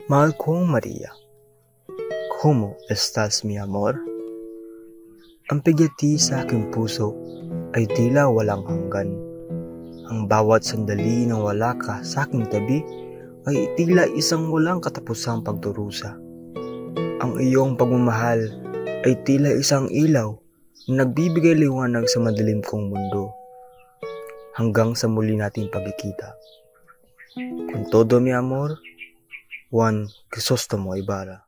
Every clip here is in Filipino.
Mahal kong Maria, ¿cómo estás, mi amor? Ang pigati sa aking puso ay tila walang hanggan. Ang bawat sandali na wala ka sa aking tabi ay tila isang walang katapusang pagdurusa. Ang iyong pagmamahal ay tila isang ilaw na nagbibigay liwanag sa madilim kong mundo. Hanggang sa muli nating pagkikita. Con todo mi amor, Juan Crisostomo Ibarra.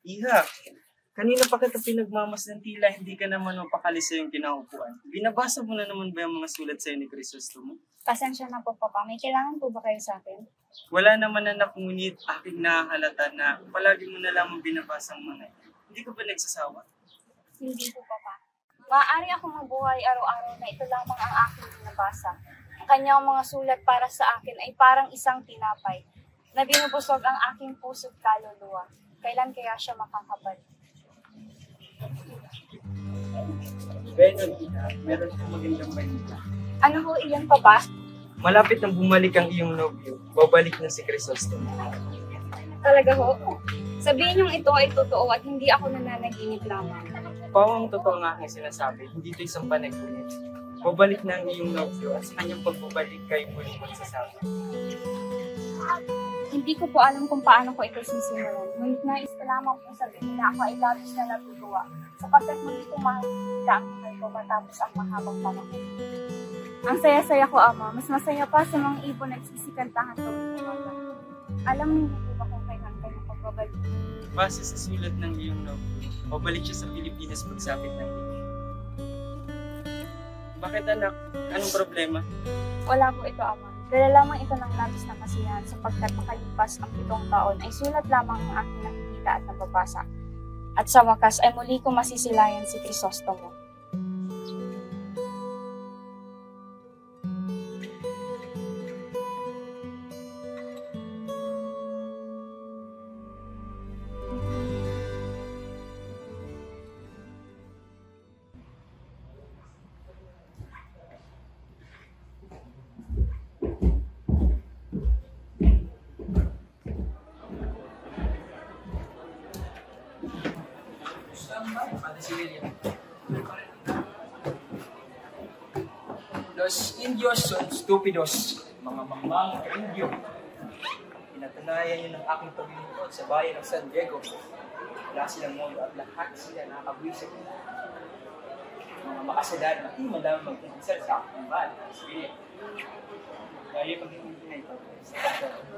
Iha, kanina pa kita pinagmamasdan tila hindi ka naman mapakali sa yung kinaupuan. Binabasa mo na naman ba yung mga sulat sa'yo ni Crisostomo? Pasensya na po, Papa. May kailangan po ba kayo sa akin? Wala naman anak, ngunit aking nakahalata na palagi mo na lamang binabasang mga ito. Hindi ka ba nagsasawa? Hindi po, Papa. Maaari ako mabuhay araw-araw na ito lamang ang aking binabasa. Ang kanyang mga sulat para sa akin ay parang isang tinapay na binubusog ang aking puso't kaluluwa. Kailan kaya siya makakabalik? Benon, Iha, meron kang magandang balita. Ano ho iyan, Papa? Malapit nang bumalik ang iyong nobyo, babalik na si Crisostomo. Talaga ho? Sabihin niyong ito ay totoo at hindi ako nananaginip lamang. Pawang totoo nga aking sinasabi, hindi ito isang panagpunit. Babalik na ang iyong nobyo at sa kanyang pagbabalik kayo muling magsasabi. Hindi ko po alam kung paano ko ito sisimulan. Ngunit nais ko lamang po sabihin na ako ay labis na natutuwa sapagkat muli kumahita ang mahal ko matapos ang mahabang panahon. Ang saya-saya ko, Ama. Mas masaya pa sa mga ibon nagsisikantahan tuwing umaga. Alam niyo po ba kung kailan kayo pagbabalik? Base sa sulat ng iyong nobyo, babalik siya sa Pilipinas magsapit ng libing. Bakit anak? Anong problema? Wala po ito, Ama. Dala lamang ito ng labis na kasiyahan sapagkat makalipas ang 7 taon ay sulat lamang ang aking nakikita at nababasa. At sa wakas ay muli ko masisilayan si Crisostomo. Los Indios son stupidos, mga mamang Indio. Pinatunayan yun ng aking paglilingkod sa bayan ng San Diego. Wala silang modo at lahat sila nakakabwisip. Mga makasalan na di man lamang magpinsan sa aking mahal. Kaya yung pag-ibig na ito,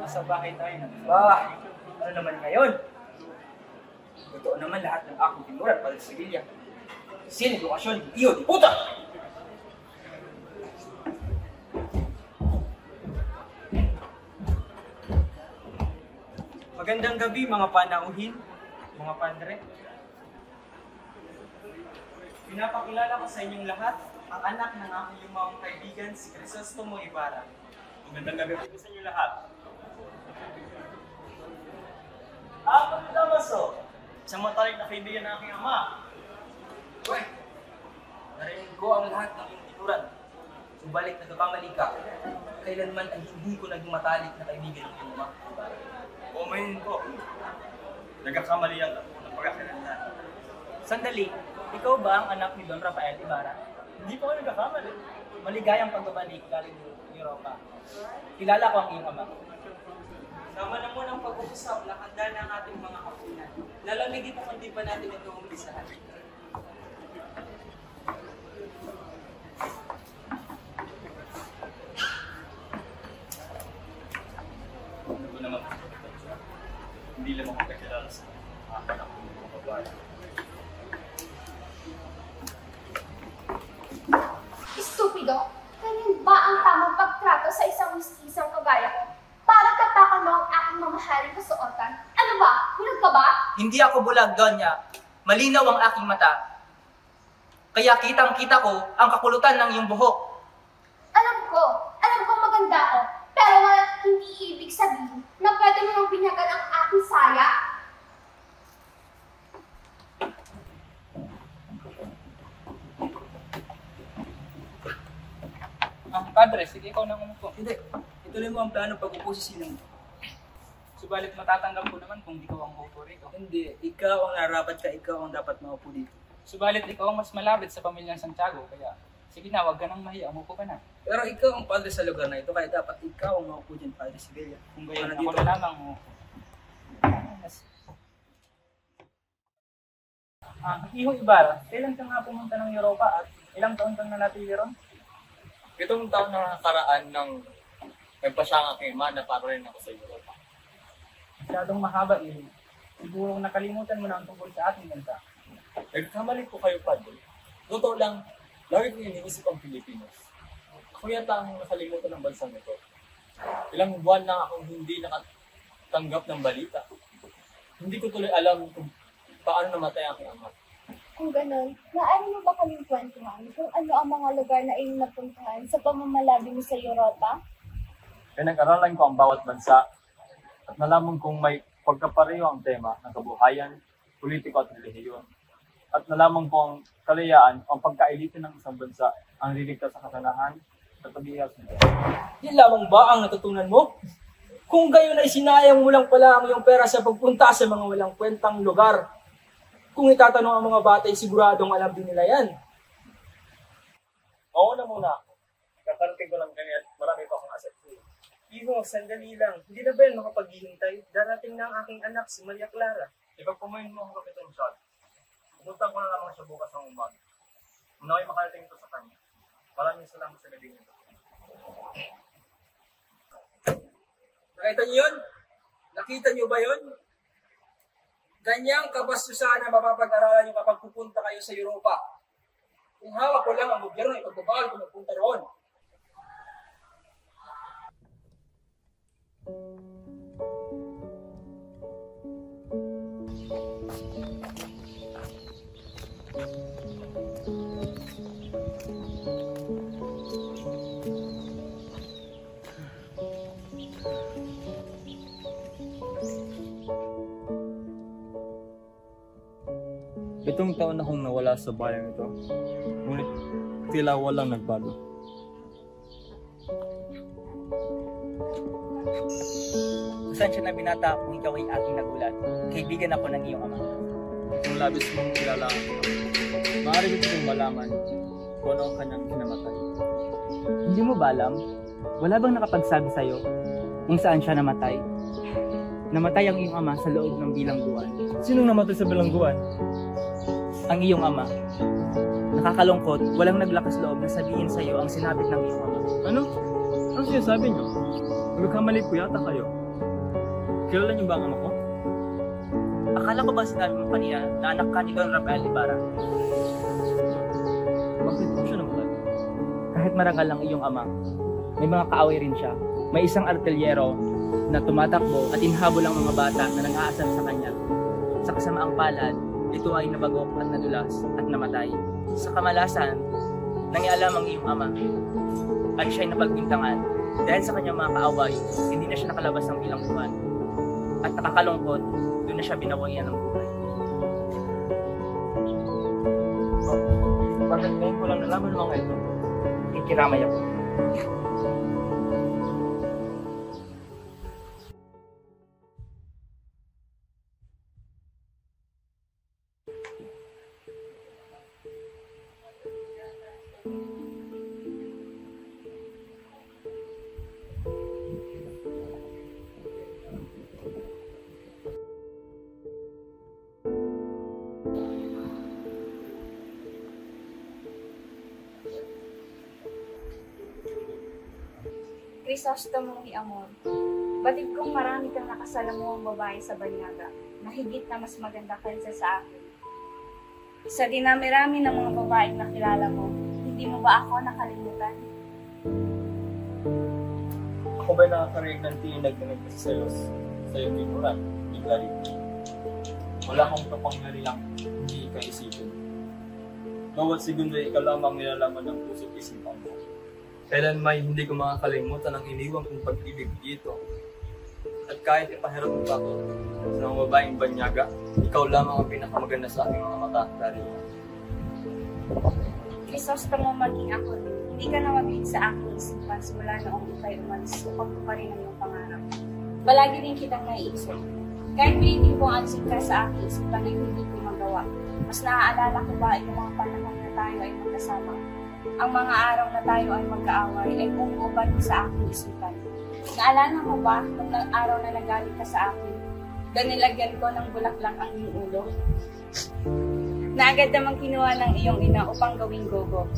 nasa bahay tayo na. Ano naman ngayon? Totoo naman lahat ng aking tinuran para sa Sevilla. Sin edukasyon, iyo di puta! Magandang gabi mga panauhin, mga padre. Pinapakilala ko sa inyong lahat ang anak ng aking lumawang kaibigan, si Crisostomo Ibarra. Magandang gabi po sa inyo lahat. Ako ni Damaso, isang matalik na kaibigan ng aking ama. Uy, narinig ko ang lahat ng iyong tinuran. Subalit nagkakamali ka. Kailanman ay hindi ko naging matalik na kaibigan ng iyong ama. Umayin ko. Nagkakamali ang ako ng pagkakalandan. Sandali, ikaw ba ang anak ni Don Rafael Ibarra? Hindi po ako nagkakamali. Maligayang pagbabalik galing Europa. Kilala ko ang iyong ama. Sama na mo ng pag-uusap na handa ng ating mga kapunan. Lalamig ito kung di pa natin ito umpisahan. Ano ba naman? Hindi lang ako kakilala sa akin ako ng mga babae. Estupido, ganyan ba ang tamang pagtrato sa isang mistisang kagaya ko? Para katakan mo ang aking mamahaling kasuotan. Ano ba? Bulag ka ba? Hindi ako bulag, Donya. Malinaw ang aking mata. Kaya kitang-kita ko ang kakulutan ng iyong buhok. Alam ko maganda ako. Pero hindi ibig sabihin na pwede mo nang binyagan ang aking saya. Padre, sige ikaw na umupo. Hindi. Ituloy mo ang plano pag-upo sa sinang. Subalit matatanggap ko naman kung ikaw ang uupo rito. Hindi. Ikaw ang narapat ka. Ikaw ang dapat maupo dito. Subalit ikaw ang mas malapit sa pamilyang Santiago, kaya sige na, wag ka nang mahiya, umupo ka na. Pero ikaw ang padre sa lugar na ito. Kaya dapat ikaw ang maupo dyan, Padre Sibelia. Kung gayon, Ano ako na lamang umupo. Iho Ibarra, kailan ka nga pumunta ng Europa at ilang taon kang nanatili ron? Itong taon na nakaraan ng nagpasya kay Ma na para rin ako sa Europa. Masyadong mahaba yun. Siguro nakalimutan mo na ang tungkol sa ating bansa. Nagkamali po kayo, Padre. Totoo lang, lagi ko iniisip ang Pilipinas. Ako yata ang nakalimutan ng bansang ito. Ilang buwan na akong hindi nakatanggap ng balita. Hindi ko tuloy alam kung paano namatay ang aking ama. Kung ganun, maaari mo ba kaming kwentuhan kung ano ang mga lugar na iyong napuntahan sa pamamalabi mo sa Europa? Pinag-aralan ko ang bawat bansa at nalaman kong may pagkapareho ang tema ng kabuhayan, politiko at relihiyon. At nalaman ko ang kalayaan ang pagkailito ng isang bansa ang liligtas sa kasanahan at pag-iwas nito. Yan lamang ba ang natutunan mo? Kung gayon ay sinayang mo lang pala ang iyong pera sa pagpunta sa mga walang kwentang lugar. Kung itatanong ang mga bata, siguradong alam din nila yan. Oo na muna ako. Kakarating ko lang kanya at marami pa akong asset. Iho, sandali lang. Hindi na ba yan makapaghihintay? Darating na ang aking anak, si Maria Clara. Ipagpumayin mo ako Kapitan Shot. Pumunta ko na lamang siya bukas ng umaga. Muna ko'y makarating ito sa kanya. Maraming salamat sa gabi nito. Nakita niyo yun? Nakita niyo ba yun? Ganyang kabastusan na mapapag-aralan niyo kapag pupunta kayo sa Europa. Kung hawak ko lang ang gobyerno, ipagbabawal kung magpunta roon. Itong taon akong nawala sa bayan ito, ngunit tila walang nagbago. Pasensya na binata kung ikaw ay aking nagulat. Kaibigan ako ng iyong ama. Kung labis mong kilala ako, maaari ko kong malaman kung ano ang kanyang kinamatay. Hindi mo ba alam? Wala bang nakapagsabi sa'yo kung saan siya namatay? Namatay ang iyong ama sa loob ng bilangguan. Sinong namatay sa bilangguan? Ang iyong ama. Nakakalungkot, walang naglakas loob na sabihin sa'yo ang sinapit ng iyong ama. Ano? Ano sinasabi niyo? Magkakamali po yata kayo. Kilala niyo ba ang ama ko? Akala ko ba sinabi mo kanina na anak ka ni Don Rafael Ibarra? Bakit po siya namatay? Kahit marangal ang iyong ama, may mga kaaway rin siya. May isang artilyero na tumatakbo at inhabol ang mga bata na nang-aasar sa kanya. Sa kasamaang palad, ito ay nabagok at nadulas at namatay. Sa kamalasan, nangialam ang iyong ama ay siya'y napagbintangan. Dahil sa kanyang mga kaaway, hindi na siya nakalabas ng ilang buwan. At nakakalungkot, doon na siya binawian ng buhay. Bakit ngayon ko lang nalaman mga ito? Ikiramay ako. Crisostomo ni Amor, batid kong marami kang nakasalamuhang babae sa banyaga na higit na mas maganda kaysa sa akin. Sa dinami-rami ng mga babaeng nakilala mo, hindi mo ba ako nakalimutan? Ako ba'y nakakarinig ng tinag na nagkasiselos sa iyong likuran, bigla rito? Wala akong kapangyarihang hindi ikaisipin. Bawat segundo ay ikaw lamang nilalaman ng puso't isipan mo. Kailan may hindi ko makakalimutan ang iniwang kong pag-ibig dito. At kahit ipahirap mo pa ako sa mga babaeng banyaga, ikaw lamang ang pinakamaganda sa aking mga mata, Daria. Crisostomo, maging ako din. Hindi ka na mabig sa aking isipan simula noong ika'y umalis upang ko pa rin ang iyong pangarap. Palagi din kitang naiisip. Kahit pilitin kong alisin ka sa aking isipan ay hindi ko magawa. Mas naaalala ko ba yung mga panahon na tayo ay magkasama? Ang mga araw na tayo ay magkaaway ay bumuubad sa aking isipan. Naalala mo ba nung araw na nagalit ka sa akin? Nilagyan ko ng bulaklak ang iyong ulo. Na agad namang kinuha ng iyong ina upang gawing gogo.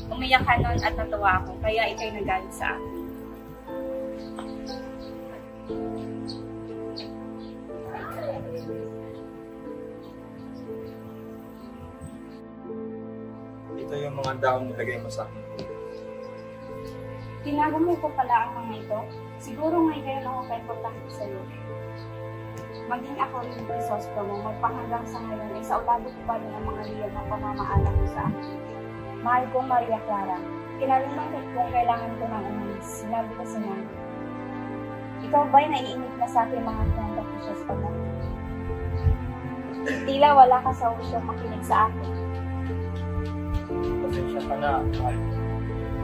Umiyak ka nun at natuwa ako, kaya ikay nagalit sa akin. Ito yung mga daon nilagay mo sa akin. Tinago mo ko pala ang mga ito. Siguro ngayon kayo lang ako importante sa iyo. Maging ako rin yung Crisostomo, magpahanggang sa ngayon ay sa ulado ko pa rin ang mga liyag ng pamamaalam mo sa akin. Mahal kong Maria Clara, kinalulungkot kung kailangan ko nang umalis. Sinabi ko si Nana. Ikaw ba'y naiinip na sa akin mga kwento, Crisostomo? Tila wala ka sa usyong makinig sa akin. Pasensya ka na, mahal.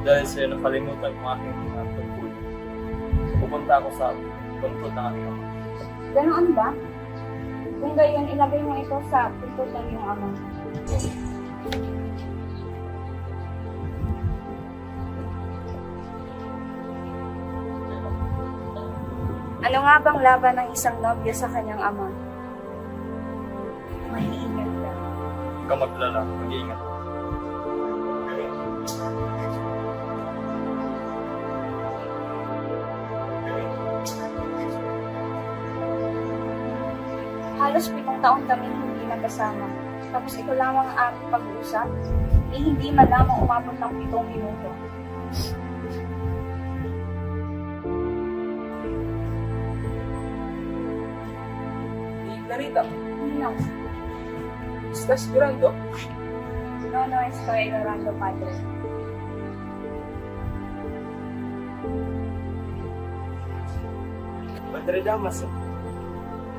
Dahil sa'yo nakalimutan yung aking mga tungkol. Pupunta ako sa tungkol ng aking ama. Ganoon ba? Kung gayon, ilagay mo ito sa tungkol ng iyong ama. Ano nga bang laban ng isang nobya sa kanyang ama? Mag-iingat ka. Huwag ka maglala, mag-iingat. Halos 7 taon kami hindi nagkasama. Tapos ito lamang ang aming pag-uusap. Hindi man lamang umabot ng 7 minuto. Clarita, No. estás llorando? No estoy llorando, padre. Padre Damaso,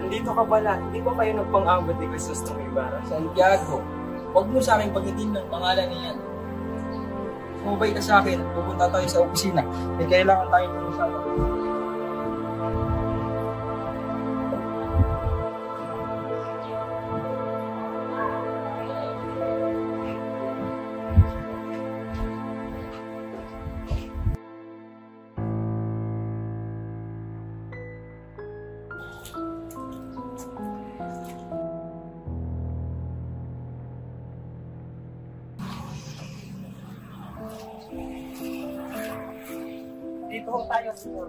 nandito ka pala. Hindi ba kayo nagpang-abot ni Crisostomo Ibarra? Santiago, huwag mo sa akin pagdating ng pangalan niyan. Sumabay ka sa akin, pupunta tayo sa opisina. May kailangan tayong pag-usapan. Dito ho tayo, Senyor.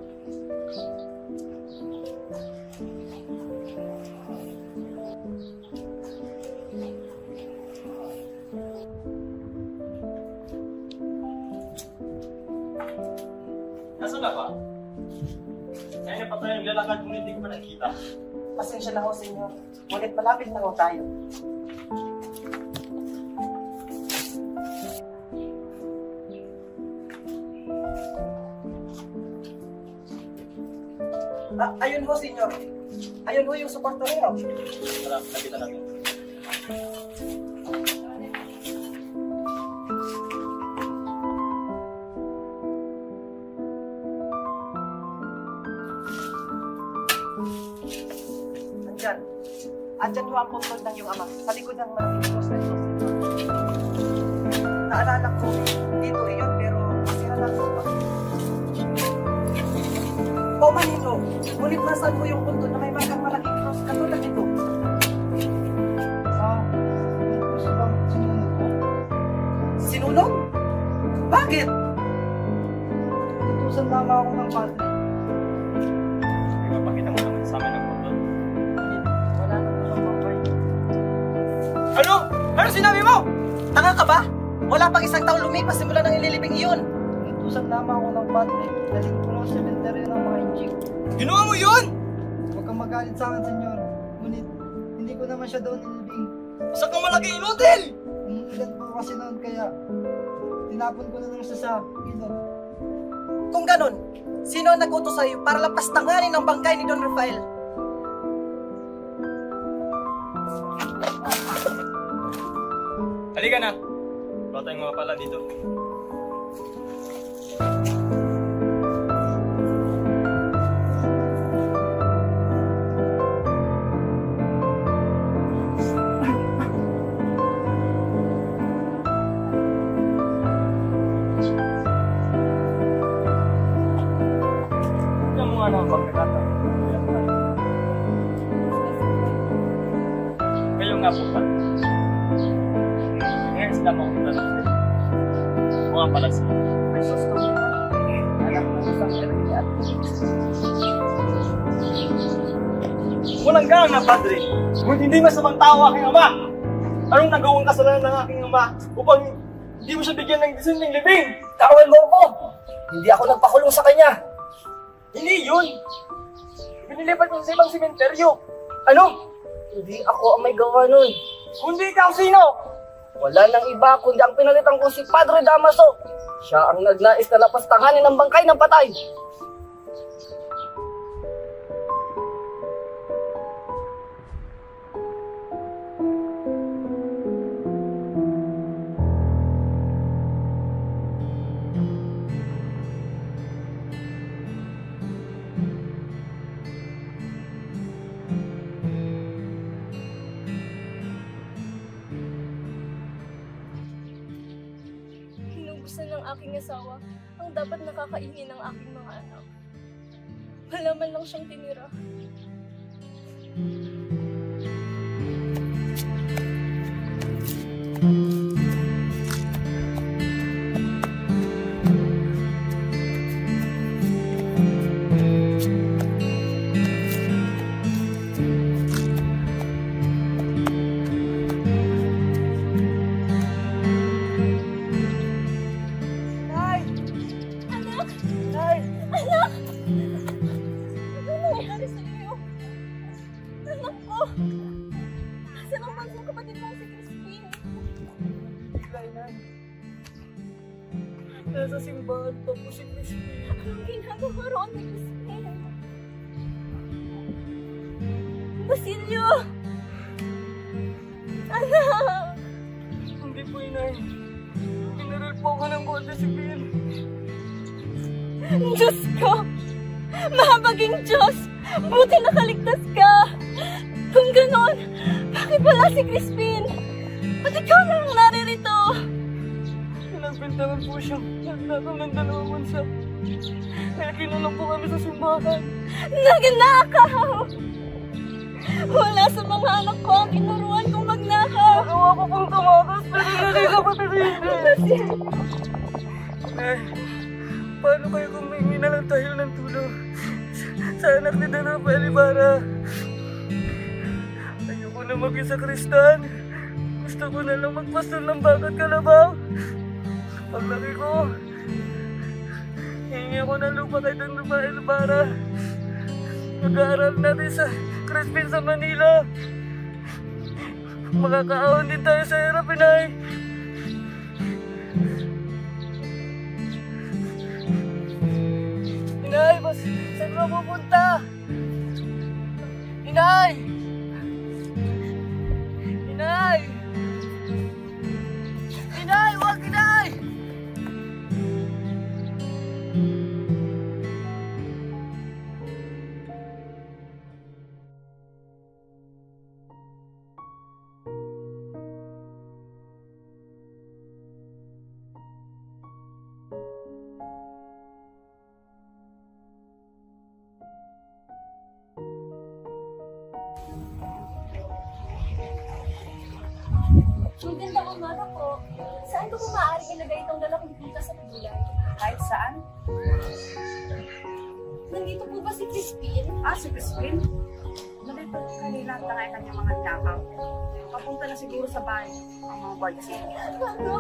Nasaan na ba? Kaya na pa tayo naglalakad kung hindi ko pa nakita. Pasensya na ho, senyor. Ngunit malapit na ho tayo. Ayun ho, senyor. Ayun ho yung supporterero. Tara, nakita natin. Andyan. Andyan ho ang puntod ng iyong ama. Sa likod ng malaking cross na ito. Naalala ko, dito iyon, pero masira lang ito. Paumanhin ho. Ngunit nasaan mo yung puntod na may markang malaking cross katulad ito? Gusto bang sinunod ko? Sinulong? Bakit? Tutusan lamang ako ng padre. Ipapakita mo naman sa amin ang photo. Wala na po siyang pambay. Ano? Ano sinabi mo? Tanga ka ba? Wala pang isang taon lumipas simula ng ililibing iyon. Tutusan lamang ako ng padre. Daling ko ng sementeryo ng mga inchik. Ginawa mo yun? Huwag kang magalit sa akin, senyor. Ngunit, hindi ko naman siya doon nilibing. Isa kang malaki inutil! Ilan po kasi noon kaya tinapon ko na lang siya sa ilog. Kung ganun, sino ang nag-utos sa'yo para lapastanganin ang bangkay ni Don Rafael? Halika na. Wala tayong mga pala dito. Tignan mo nga ng pagkakataon. Kayo nga po pa. Ngayon sila mga tanong din. Mga pala sila. Jesus ko anak ng isang ermita at Walang gaang na, Padre. Kung hindi masamang tao aking ama, anong nagawang kasalanan ng aking ama upang hindi mo siya bigyan ng desisyon ng libing? Tawan mo ko! Hindi ako nagpakulong sa kanya! Hindi yun! Pinilipat mo sa ibang sementeryo. Ano? Hindi ako ang may gawa nun. Kundi ikaw sino? Wala nang iba kundi ang pinalitan ko si Padre Damaso. Siya ang nagnais na lapastanganin ng bangkay ng patay. Inubusan ng aking asawa ang dapat nakakainin ng aking mga anak. Wala man lang siyang tinira. Nasa simbahan pa po si Crispin. Anong ginagawa roon ni Crispin? Basilio! Anak! Hindi po, inay. Pinaril po ako ng Guardia Civil. Diyos ko! Mahabaging Diyos! Buti nakaligtas ka! Kung ganon, bakit wala si Crispin? Ba't ikaw na lang naririto? Pinagbintangan po siyang nagnakaw ng 2 bansa. Kaya kinulong po kami sa simbahan. Nagnakaw! Wala sa mga anak ko ang tinuruan kong magnakaw. Nagawa ko pong tumakas pero hindi ka patirili. Eh, paano kayo kung may na lang tayo ng tulong sa anak ni Don Rafael Ibarra? Ayoko na maging sakristan. Gusto ko na lang magpastol ng bagat kalabaw. Paglaki ko, Hingi ako ng lupa kay Don Rafael para mag-aaral natin sa Crispin sa Manila. Makakaahon din tayo sa hirap, Inay. Inay, saan ka pupunta? Inay! Inay! Inay! Huwag, Inay! Magandang umaga po. Saan ko po maaaring ilagay itong dalawang pita sa gulay? Kahit saan? Nandito po ba si Crispin? Si Crispin? Nandito kanina ang tangay kanyang mga nakaw. Papunta na siguro sa bahay ang mga guards. Ano?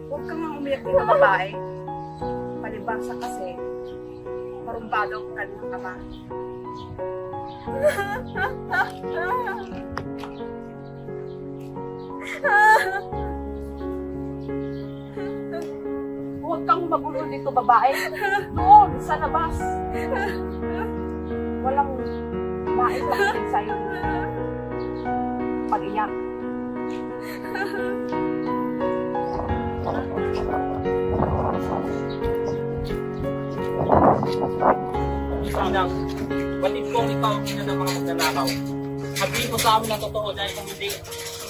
Huwag kang mga umiyak dito, babae. Palibasa kasi, marumbado ang kanyang ama. Huwag kang magulo dito, babae. Doon, sa labas. Walang maipakitin sa'yo. Pag-iyak. Sinang, batid kong ikaw ang ina ng mga magnanakaw. Sabihin mo sa amin ang totoo dahil kung hindi,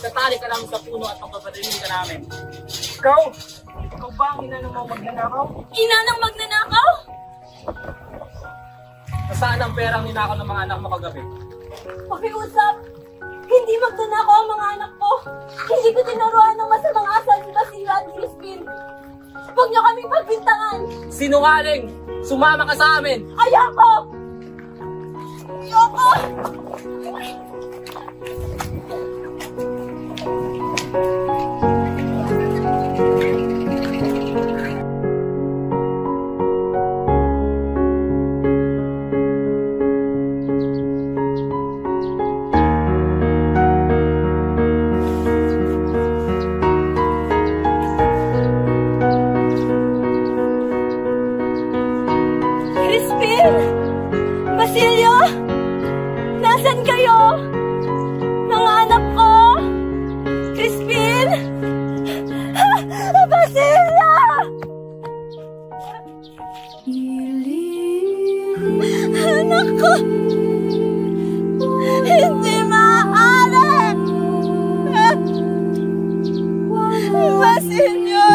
itatali ka namin sa puno at pagpapatinin ka namin. Ikaw? Ikaw ba ang ina ng mga magnanakaw? Ina ng magnanakaw? Nasaan ang perang ninakaw ng mga anak mo kagabi? Pakiusap! Hindi magnanakaw ang mga anak ko! Hindi ko tinuruan ng masamang asal si Basila at Crispin! Huwag niyo kami pagbintangan! Sinungaling! Sumama ka sa amin! Ayoko! Ayoko! Crispin! Basilio! Nasaan kayo? Mga anak ko! Crispin! Basilio! Anak ko! Hindi maaari! Basilio!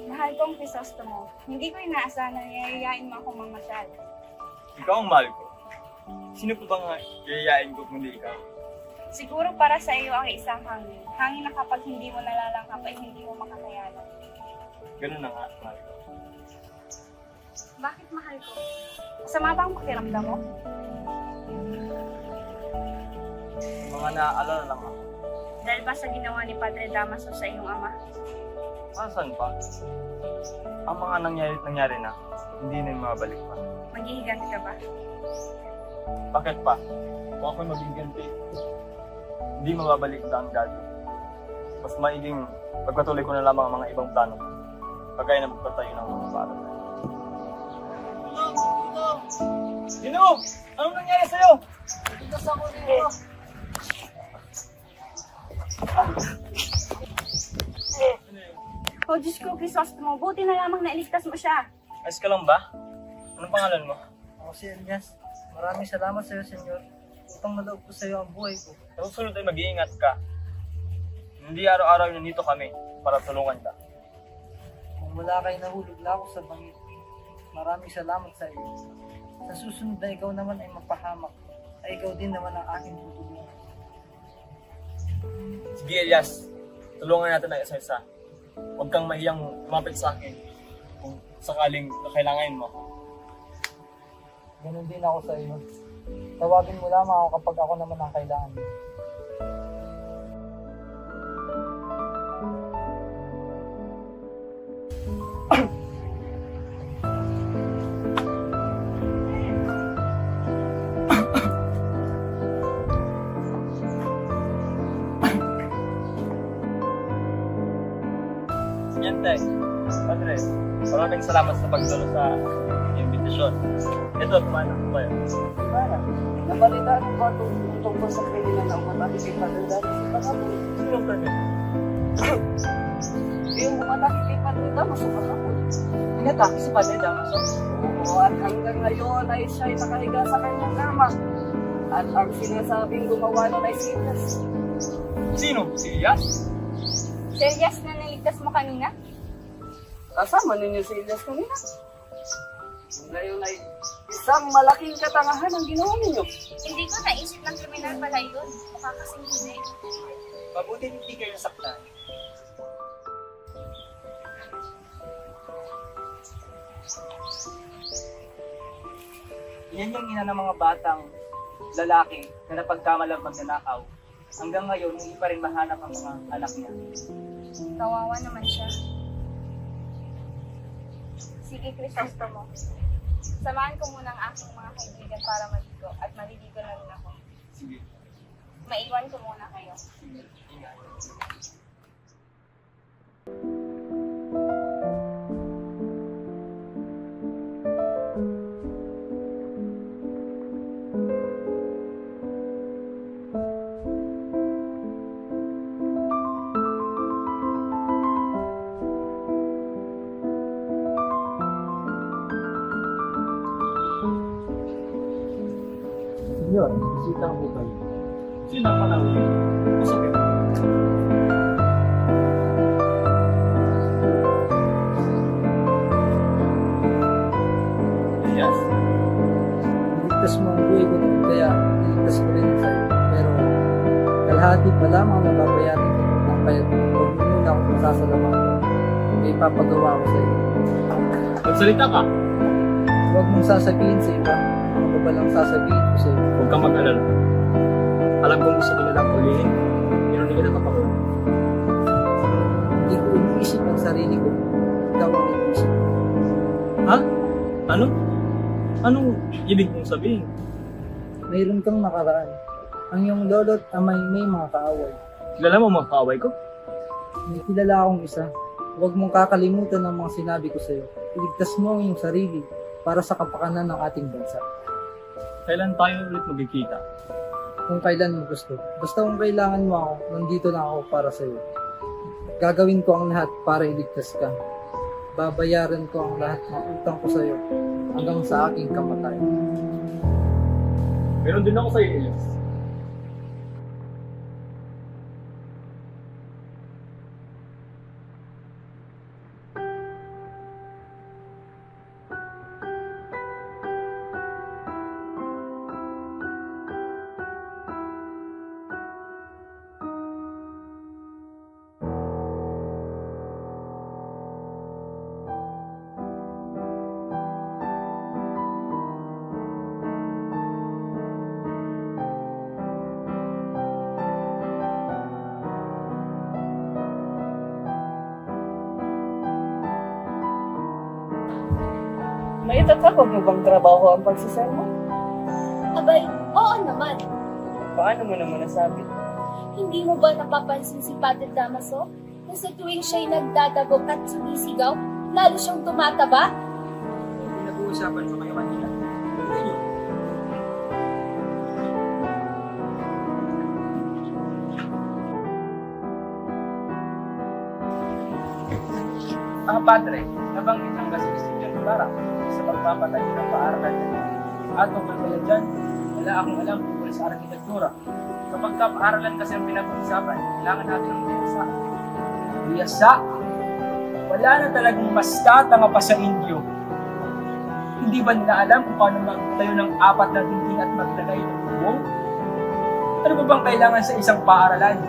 Mahal kong Crisostomo, hindi ko inaasahan na yayayain mo akong mamasyal. Ikaw ang mahal ko. Sino pa bang yayayain ko kung hindi ikaw? Siguro para sa iyo ang isang hangin. Hangin na kapag hindi mo nalalangkap ay hindi mo makakayanan. Ganun na nga, mahal ko. Bakit mahal ko? Masama ba ang pakiramdam mo? Mga naaalala lang ako. Dahil ba sa ginawa ni Padre Damaso sa iyong ama? Saan pa? Ang mga nangyari na, hindi na yung mabalik pa. Maghihiganti ka ba? Bakit pa? Kung ako'y maghiganti, hindi mababalik na ang dati. Mas maiging pagpatuloy ko na lamang ang mga ibang plano. kagaya ng pagpatayo ng mga bata. Dino! Anong nangyari sa'yo? Iligtas ako dito. Oh, Diyos ko, Crisostomo, buti na lamang nailigtas mo siya. Ayos ka lang ba? Anong pangalan mo? Ako si Elias. Maraming salamat sa iyo, Senyor. Utang na loob ko sa iyo ang buhay ko. Sa susunod ay mag-iingat ka. Hindi araw-araw nandito kami para tulungan ka. Kung wala kayo nahulog na ako sa bangit, maraming salamat sa iyo. Sa susunod na ikaw naman ay mapahamak, ay ikaw din naman ang aking tutulungan. Sige, Elias. Tulungan natin ang isa-isa. Huwag kang mahiyang lumapit sa akin kung sakaling kakailanganin mo. Ganun din ako sa iyo. Tawagin mo lamang ako kapag ako naman ang kailangan mo. Yan, Tay. Padre, maraming salamat sa pagdalo sa imbitasyon. Ito, tumanak ko kayo. Para, nabalitaan mo ba tungkol sa kriminal na umatake kay Padre Damaso sa Pagkapon? Sino ba niyo? Yung umatake kay Padre Damaso sa Pagkapon. Pinatake si Padre Damaso. Oo, at hanggang ngayon ay siya'y nakahiga sa kanyang kama. At ang sinasabing gumawa nun ay si Elias. Sino? Si Elias? Si Elias na nailigtas mo kanina? Kasama ninyo si Elias kanina. Ngayon ay isang malaking katangahan ang ginawa ninyo. Hindi ko naisip ng kriminal pala yun. Mukha kasing hindi. Mabuti hindi kayo nasaktan. Yan yung ina ng mga batang lalaki na napagkamalang magnanakaw. Hanggang ngayon, hindi pa rin mahanap ang mga anak niya. Kawawa naman siya. Sige, Crisostomo. Samahan ko muna ang aking mga kaibigan para maligo at maliligo na rin ako. Sige. Maiwan ko muna kayo. Sige. Ingat. Senyor, bisita ang bukay. Sino ang panahuli? Masakit. Elias? Niligtas mo ang buhay ko nun, kaya niligtas ko rin sa iyo. Pero kalahati pa lamang nababayaran ko ng kaya huwag mo muna akong masasalamatan. May papagawa ko sa iyo. Magsalita ka. Huwag mong sasabihin sa iba. Ako pa ba lang sasabihin ko sa iyo? Huwag kang mag-alala. Alam kong gusto ko nilang ulihin. Pero hindi kita kapakul. Hindi ko iniisip ang sarili ko. Ikaw ang iniisip. Ha? Ano? Anong ibig mong sabihin? Mayroon kang nakaraan. Ang iyong lolo't amay may mga kaaway. Kilala mo mga kaaway ko? May kilala akong isa. Huwag mong kakalimutan ang mga sinabi ko sa iyo. Iligtas mo ang iyong sarili para sa kapakanan ng ating bansa. Kailan tayo ulit magkikita? Kung kailan mo gusto. Basta kung kailangan mo ako, nandito lang ako para sa iyo. Gagawin ko ang lahat para iligtas ka. Babayaran ko ang lahat ng utang ko sa iyo hanggang sa aking kamatayan. Meron din ako sa iyo, Elias. Naitatapag mo bang trabaho ang pagsasermo? Abay, oo naman. Paano mo naman nasabi? Hindi mo ba napapansin si Padre Damaso na sa tuwing siya'y nagdadagok at sumisigaw, lalo siyang tumataba. Pinag-uusapan ko kayo kanina. Hindi nyo. Padre, nabanggit ng Basilisk ng Ibarra sa pagpapatayo ng paaralan niya. At kung kaya dyan, wala akong alam tungkol sa arkitektura. Kapag paaralan kasi ang pinag-uusapan, kailangan natin ng biyasa. Biyasa? Wala na talagang mas tatanga pa sa Indio. Hindi ba nila alam kung paano magtayo ng 4 na dingding at maglagay ng bubong? Ano ba bang kailangan sa isang paaralan?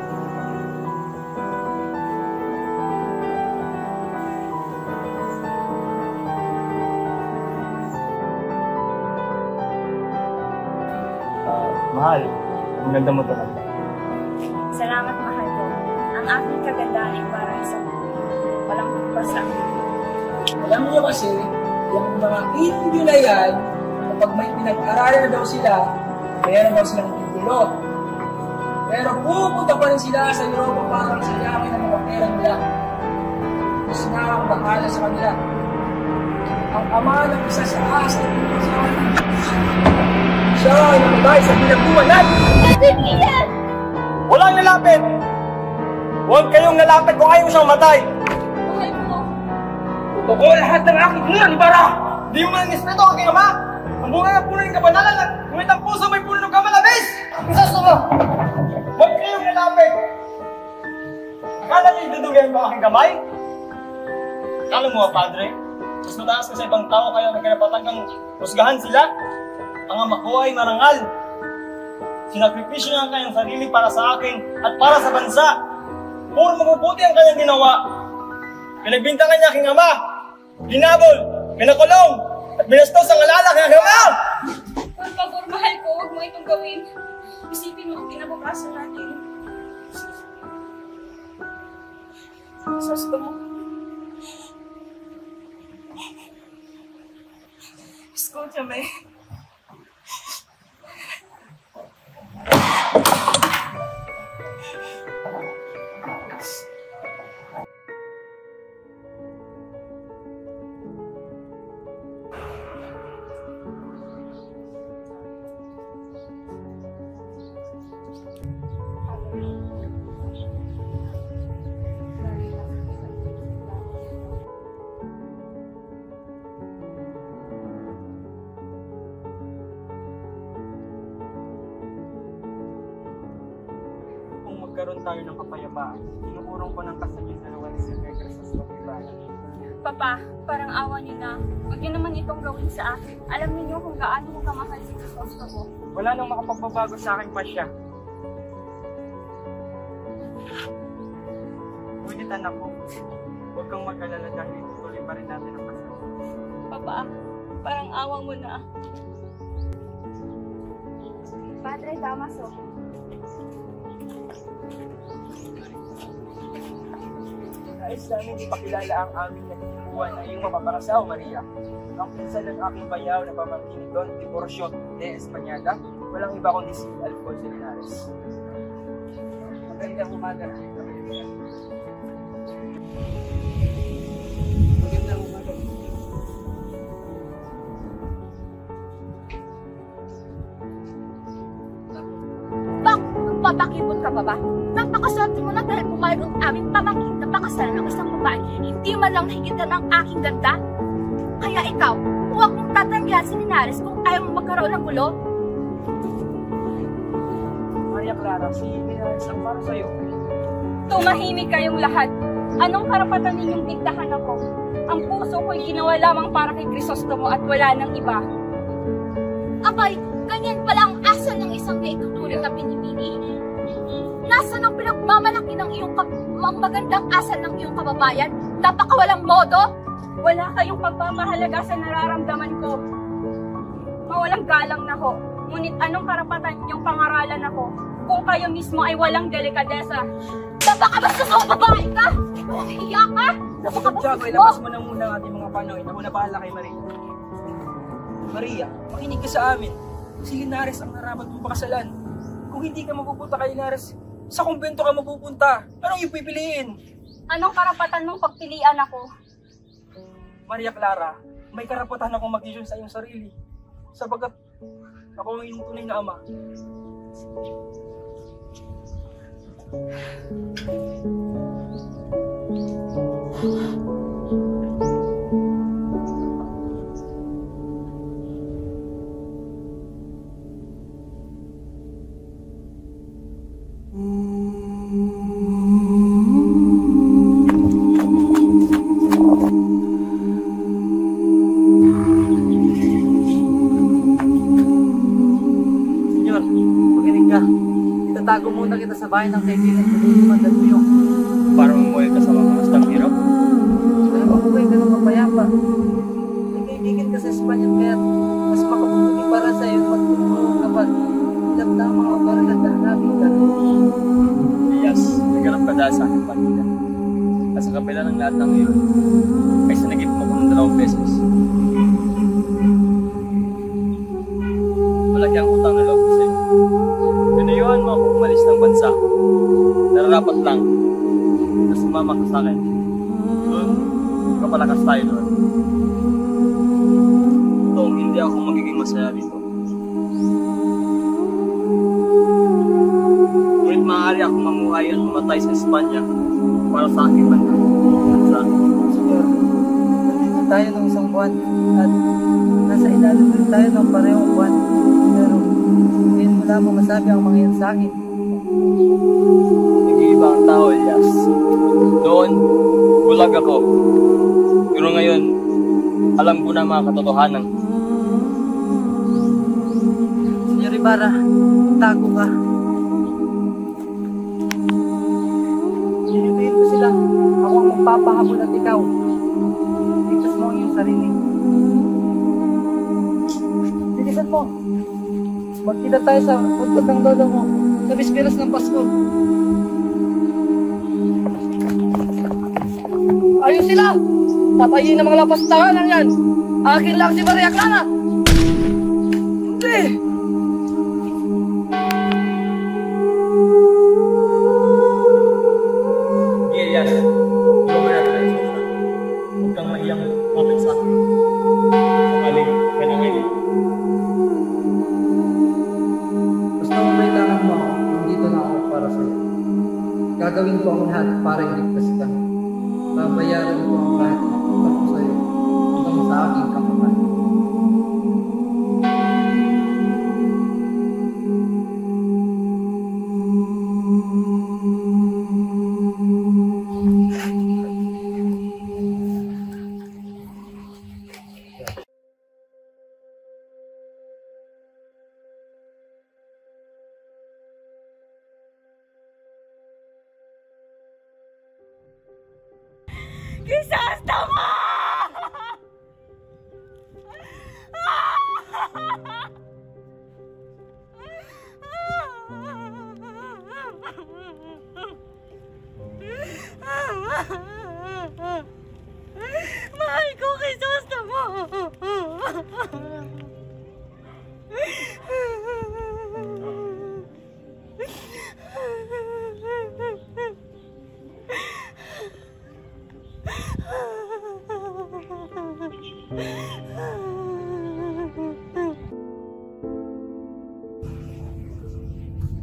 Mahal, ang ganda mo talaga. Salamat, mahal ko. Ang aking kagandahan ay parang isang walang pagpasa. Alam niyo kasi, yung mga Indio na yan, kapag may pinag-aralan na daw sila, mayroon daw silang titulo. Pero pupunta pa rin sila sa Europa para sayangin ang mga pera nila. Gusto na ang bahala sa kanila. Ang ama ng isa sa ahas na pinagsasabi. Siya ay namatay sa pinagbuwanan! Iyan! Walang nalapit! Huwag kayong nalapit kung ayaw siyang matay! Mahal ko. Totoo lahat ng aking ulan, Ibarra! Di mo man nispeto ang aking ama! Ang bunga ng puno ng kabanalan at ngunit ang puso may puno ng kamalabis! Isaso mo! Huwag kayong nalapit! Akala niyo idudugayan ko ang aking kamay? Akala mo, Padre? Mas mataas ka sa ibang tao kaya nagkarapatan kang husgahan sila? Ang ama ko ay marangal. Sinakripisyo niya ang kanyang sarili para sa akin at para sa bansa. Puro mabubuti ang kanyang ginawa. Pinagbintangan niya aking ama. Ginabol, pinakulong, at binastos ang alala kay aking ama! Por favor, mahal ko, huwag mo itong gawin. Isipin mo ang kinabukasan natin. Gusto mo? Escúchame. Magkaroon tayo ng kapayapaan. Inuurong ko ng kasal yung dalawa ni Sir Crisostomo ng Ibarra. Papa, parang awa niyo na. Huwag niyo naman itong gawin sa akin. Alam niyo kung gaano ko kamahal si Crisostomo. Wala nang makapagbabago sa akin pa siya. Ngunit anak ko, huwag kang mag-alala dahil itutuloy pa rin natin ang kasal. Papa, parang awa mo na. Padre Damaso. Nais namin ipakilala ang aming nagtitipuan na iyong mapapakasaw, Maria. Ang pinsan ng aking bayaw na pamangkin ni Don Tiburcio de Españada, walang iba kundi si Alfonso Linares. Magandang umaga. Magandang umaga. Bak, papakipot ka pa ba? Napakaswerte mo na dahil pumayag ang aming pamangkin na pakasalan ng isang babae. Hindi man lang nahigitan ng aking ganda. Kaya ikaw, huwag mong tatanggihan si Linares kung ayaw mong magkaroon ng gulo. Maria Clara, si Linares ang para sa'yo. Tumahimik kayong lahat. Anong karapatan ninyong diktahan ako? Ang puso ko'y ginawa lamang para kay Crisostomo at wala nang iba. Abay, ganyan pala ang asal ng isang naituturing na pinipili. Nasaan ang pinagmamalaki ng iyong ang magandang asal ng iyong kababayan? Napakawalang modo? Wala kayong pagpapahalaga sa nararamdaman ko. Mawalang galang na ho. Ngunit anong karapatan ninyong pangaralan ako kung kayo mismo ay walang delikadesa? Napakabastos mo, babae ka! Iya ka! Napakabastos mo! Ilabas mo na muna ang ating mga panoy. Ako na bahala kay Maria. Maria, makinig ka sa amin. Si Linares ang narapat mong pakasalan. Kung hindi ka mapupunta kay Linares, sa kumbento ka mapupunta. Anong ipipiliin? Anong karapatan mong pagpilian ako? Maria Clara, may karapatan akong mag-desisyon sa iyong sarili. Sapagkat ako ang iyong tunay na ama. Itatago muna kita sa bahay ng kaibigan ko doon sumandan mo yun. Para mamuhay ka sa mga estanghero? Kaya mabuhay ka ng mapayapa. May kaibigan ka sa Espanya kaya mas makabuti para sa iyo magtulong kapag ilang na ang mga paragandaan namin ka. Yes, naganap ka dahil sa aking pamilya. At sa kapila ng lahat ng iyon, ay sinagip mo ko ng 2 beses. Malaki ang utang na loob ko sa iyo. Pinayuhan mo akong umalis ng bansa. Nararapat lang na sumama ka sa akin. Doon, kapalakas tayo doon. Tong, hindi ako magiging masaya dito. Ngunit maaari akong mamuhay at mamatay sa Espanya para sa aking bansa. Senyor, nandito tayo ng isang buwan at nasa ilalim din tayo ng parehong buwan. Pero ngayon mo lamang masabi ang mga yan sa akin. Nag-iiba ang tao, Elias. Doon, bulag ako. Pero ngayon, alam ko na mga katotohanan. Senyor Ibarra, tago ka. Sinipin ko sila. Ako ang magpapahabol at ikaw. Ligtas mo ang iyong sarili. Bilisan mo. Magkita tayo sa puntod ng lolo mo sa bisperas ng Pasko. Ayun sila! Patayin ng mga lapastangan yan! Akin lang si Maria Clara! Hindi! Elias, gawin natin ang isa. Huwag kang mahiyang kapit sa akin. Sakaling kailangan. Basta kung kailangan mo ako, nandito na ako para sa'yo. Gagawin ko ang lahat para iligtas ka. Babayaran ko ang lahat ng utang ko sa'yo hanggang sa aking kamatay. Crisostamo! Mahal ko, Crisostamo!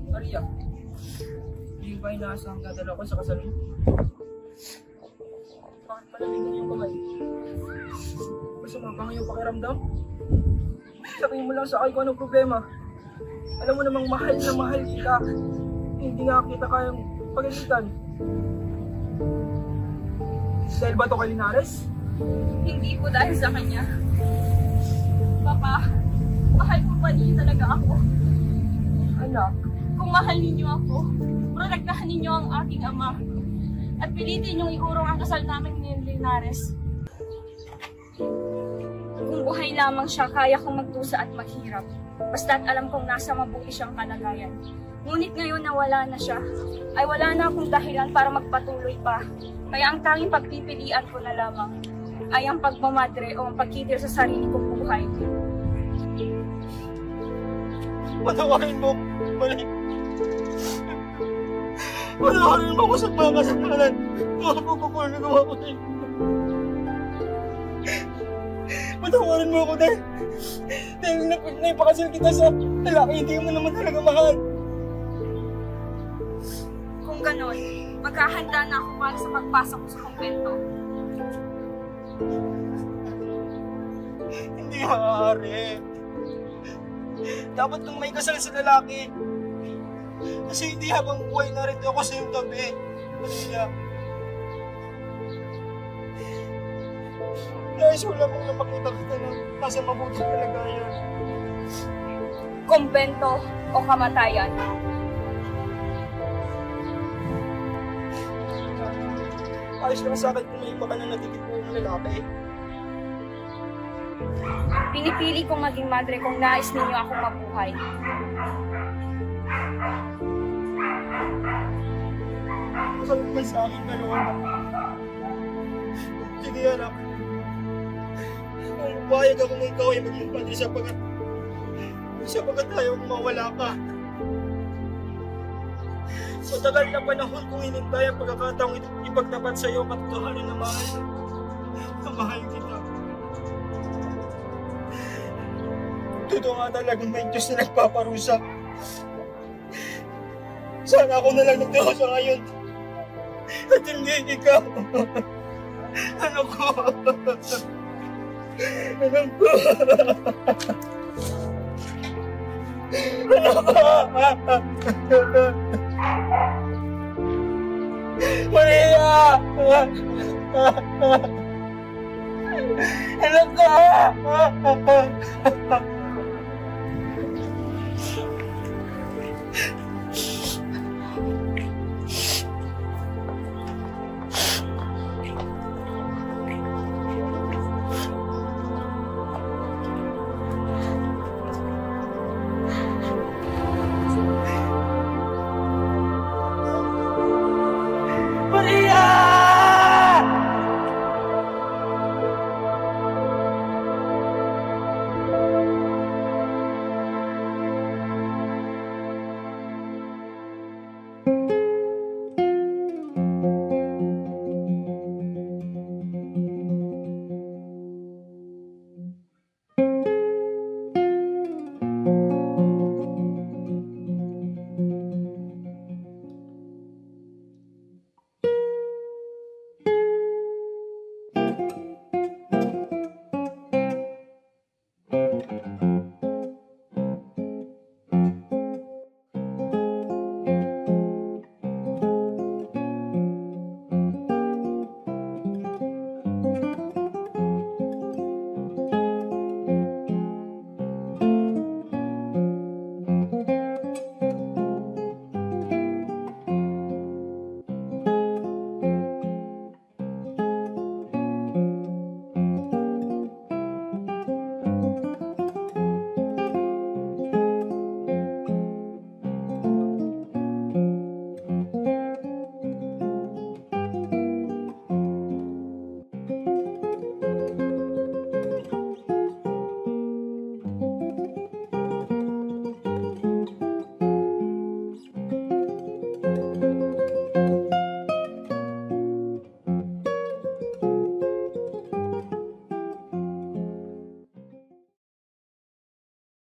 Maria, hindi ba inaasahang dadala ko sa kasal mo? Bakit malamig ang iyong kamay? Masama ba ang iyong pakiramdam? Sabihin mo lang sa akin kung anong problema. Alam mo namang mahal na mahal kita. Hindi nga kita kayang pagalitan. Dahil ba ito kay Linares? Hindi po dahil sa kanya. Papa, mahal po ba niyo talaga ako? Anak, Kung mahal ninyo ako, protektahan ninyo ang aking ama. At pilitin niyong iurong ang kasal namin ni Linares. Kung buhay lamang siya, kaya kong magdusa at maghirap. Basta't alam kong nasa mabuti siyang kalagayan. Ngunit ngayon na wala na siya, ay wala na akong dahilan para magpatuloy pa. Kaya ang tanging pagpipilian ko na lamang ay ang pagmamadre o ang pagkitil sa sarili kong buhay. Patawarin mo, mali. Patawarin mo ako sa mga kasalanan. Mga pagkukulang na gawa ko sa'yo. Patawarin mo ako dahil naipakasal kita sa lalaki hindi mo naman talaga mahal. Kung ganon, maghahanda na ako para sa pagpasok ko sa kumbento. Hindi maaari. Dapat kang may kasal sa lalaki. Kasi hindi habang buhay narito ako sa iyong tabi. Maria. Nais ko lang na makita kita na nasa mabuting kalagayan. Kumbento o kamatayan? Ayos lang sa akin kung may iba ka na natitipong lalaki. Pinipili kong maging madre kung nais ninyo akong mabuhay. Masakit man sa akin dalawa. Sige anak. Kung bayag ako ng ikaw ay maging padre sapagkat ayaw kong mawala ka. Sa tagal na panahon kong hinintay ang pagkakataong ipagtapat sa iyo katotohanan na mahal kita. Totoo nga talagang may Diyos na nagpaparusa. Sana ako na lang nagdusa ngayon. At hindi ikaw. Ano ko? Ano ko? Ano ko? Maria! Ano ko?